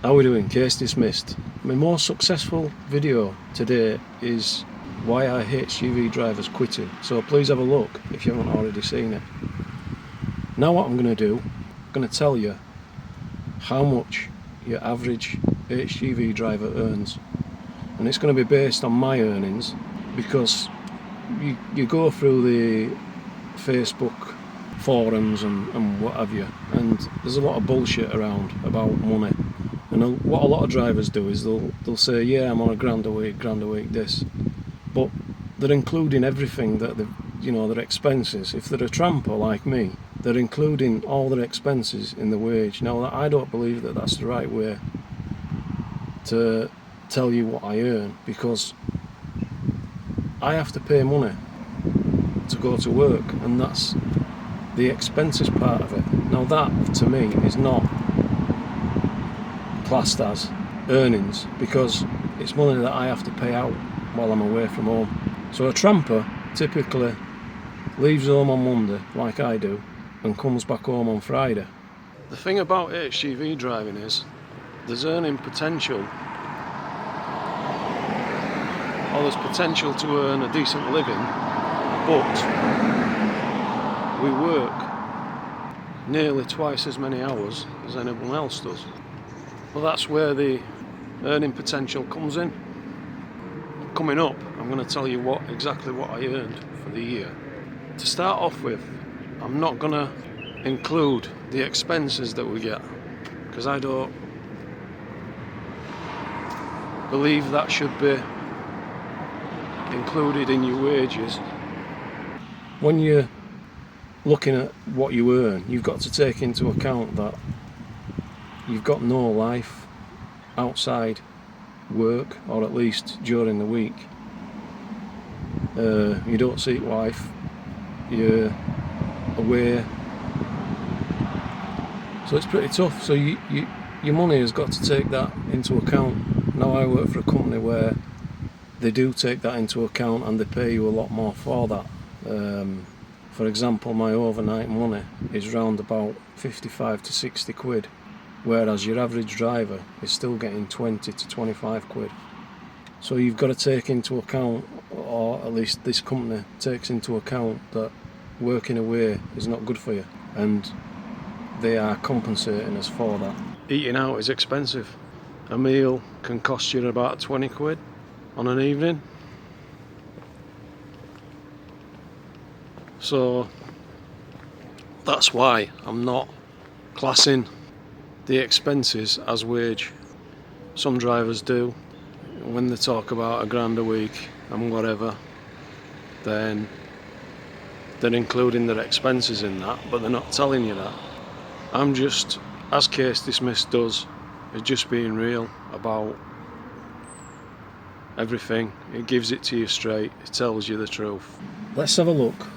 How are we doing? Case dismissed. My most successful video today is why are HGV drivers quitting, so please have a look if you haven't already seen it. Now what I'm going to do, I'm going to tell you how much your average HGV driver earns, and it's going to be based on my earnings, because you go through the Facebook forums and what have you, and there's a lot of bullshit around about money. And what a lot of drivers do is they'll say, yeah, I'm on £1 a week, this, but they're including everything that their expenses. If they're a tramper like me, they're including all their expenses in the wage. Now, I don't believe that that's the right way to tell you what I earn, because I have to pay money to go to work, and that's the expenses part of it. Now that, to me, is not classed as earnings, because it's money that I have to pay out while I'm away from home. So a tramper typically leaves home on Monday, like I do, and comes back home on Friday. The thing about HGV driving is there's earning potential, or there's potential to earn a decent living, but we work nearly twice as many hours as anyone else does. Well, that's where the earning potential comes in. Coming up, I'm going to tell you exactly what I earned for the year. To start off with, I'm not going to include the expenses that we get, because I don't believe that should be included in your wages. When you're looking at what you earn, you've got to take into account that you've got no life outside work, or at least during the week. You don't see your wife, you're away, so it's pretty tough. So your money has got to take that into account. Now I work for a company where they do take that into account, and they pay you a lot more for that. For example, my overnight money is round about 55 to 60 quid, whereas your average driver is still getting 20 to 25 quid. So you've got to take into account, or at least this company takes into account, that working away is not good for you, and they are compensating us for that. Eating out is expensive. A meal can cost you about 20 quid on an evening. So that's why I'm not classing the expenses as wage. Some drivers do. When they talk about £1 a week and whatever, then they're including their expenses in that, but they're not telling you that. I'm just, as Case Dismissed does, is just being real about everything. It gives it to you straight, it tells you the truth. Let's have a look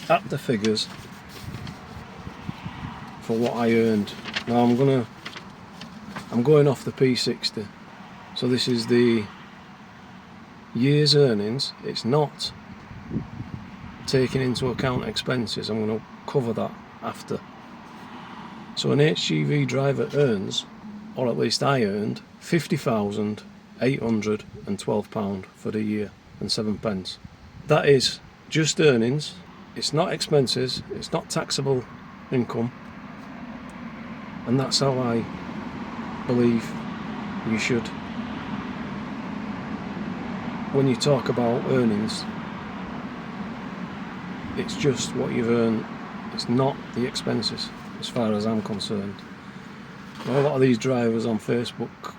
at the figures for what I earned. Now I'm going off the P60, so this is the year's earnings. It's not taking into account expenses. I'm going to cover that after. So an HGV driver earns, or at least I earned, £50,812 for the year and 7 pence. That is just earnings. It's not expenses, it's not taxable income, and that's how I believe you should, when you talk about earnings, it's just what you've earned, it's not the expenses, as far as I'm concerned. A lot of these drivers on Facebook,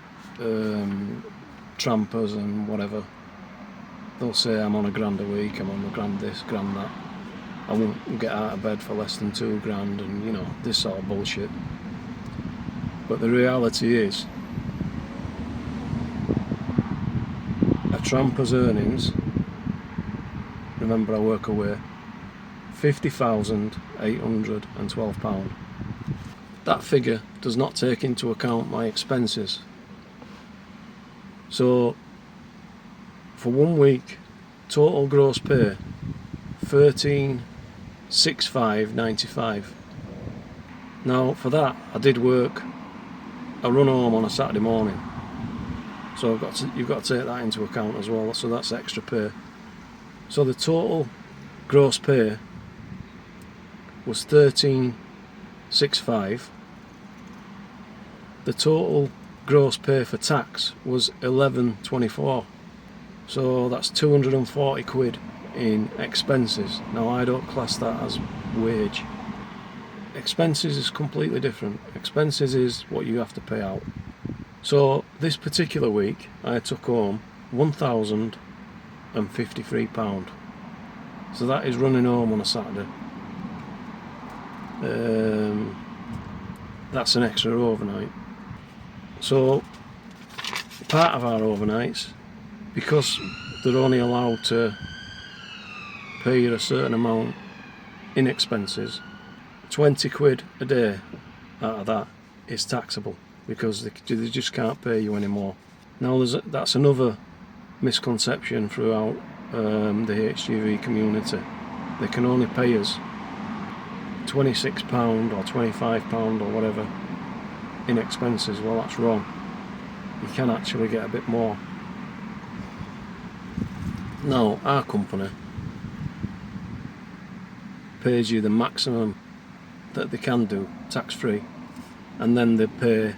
trampers and whatever, they'll say I'm on £1 a week, I'm on £1 this, £1 that, I won't get out of bed for less than £2 and this sort of bullshit. But the reality is, a tramper's earnings, remember I work away, £50,812. That figure does not take into account my expenses. So for 1 week, total gross pay, £13,655.95. Now for that I did work I run home on a Saturday morning, so you've got to take that into account as well. So that's extra pay. So the total gross pay was 13,650. The total gross pay for tax was 11,24. So that's 240 quid in expenses. Now I don't class that as wage. Expenses is completely different. Expenses is what you have to pay out. So this particular week I took home £1,053. So that is running home on a Saturday. That's an extra overnight. So part of our overnights, because they're only allowed to pay you a certain amount in expenses, 20 quid a day out of that is taxable, because they just can't pay you anymore. Now that's another misconception throughout the HGV community. They can only pay us £26 or £25 or whatever in expenses. Well, that's wrong. You can actually get a bit more. Now our company pays you the maximum that they can do tax free, and then they pay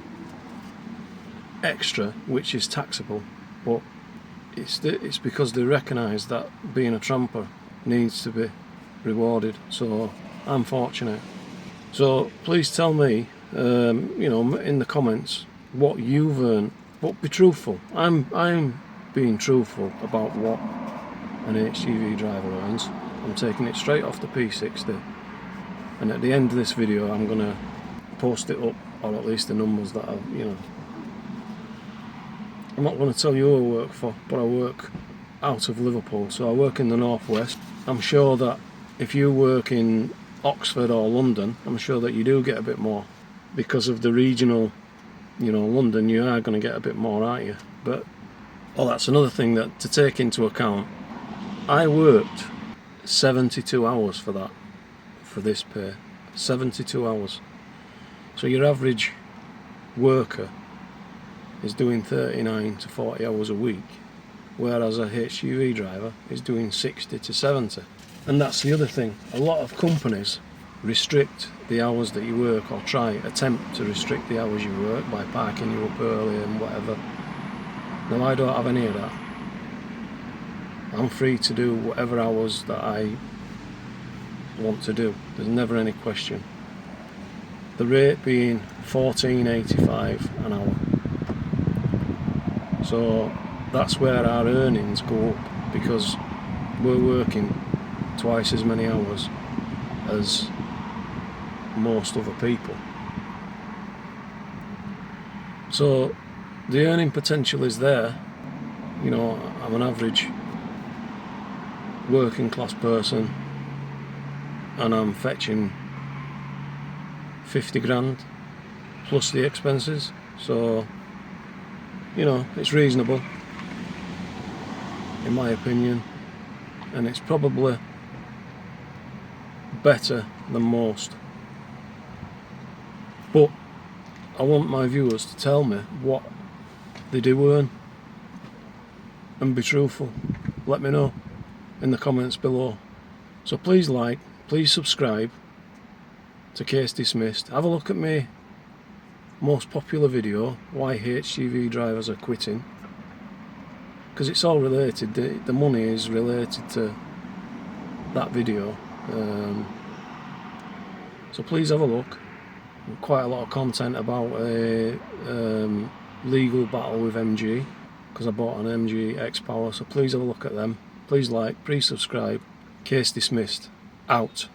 extra which is taxable, but it's because they recognise that being a tramper needs to be rewarded. So I'm fortunate. So please tell me, in the comments what you've earned, but be truthful. I'm being truthful about what an HGV driver earns. I'm taking it straight off the P60, and at the end of this video I'm gonna post it up, or at least the numbers that I'm not going to tell you who I work for, but I work out of Liverpool, so I work in the northwest. I'm sure that if you work in Oxford or London, I'm sure that you do get a bit more, because of the regional, London, you are going to get a bit more, aren't you? But that's another thing that to take into account. I worked 72 hours for this pay. 72 hours. So your average worker is doing 39 to 40 hours a week, whereas a HGV driver is doing 60 to 70. And that's the other thing. A lot of companies restrict the hours that you work, or attempt to restrict the hours you work by parking you up early and whatever. Now I don't have any of that. I'm free to do whatever hours that I want to do. There's never any question. The rate being £14.85 an hour. So that's where our earnings go up, because we're working twice as many hours as most other people. So the earning potential is there. I'm an average working class person, and I'm fetching 50 grand plus the expenses, so it's reasonable in my opinion, and it's probably better than most. But I want my viewers to tell me what they do earn, and be truthful. Let me know in the comments below. So please like, please subscribe to Case Dismissed. Have a look at my most popular video, why HGV drivers are quitting, because it's all related. The money is related to that video. So please have a look. Quite a lot of content about a legal battle with MG, because I bought an MG X-Power, so please have a look at them. Please like, please subscribe. Case Dismissed, out.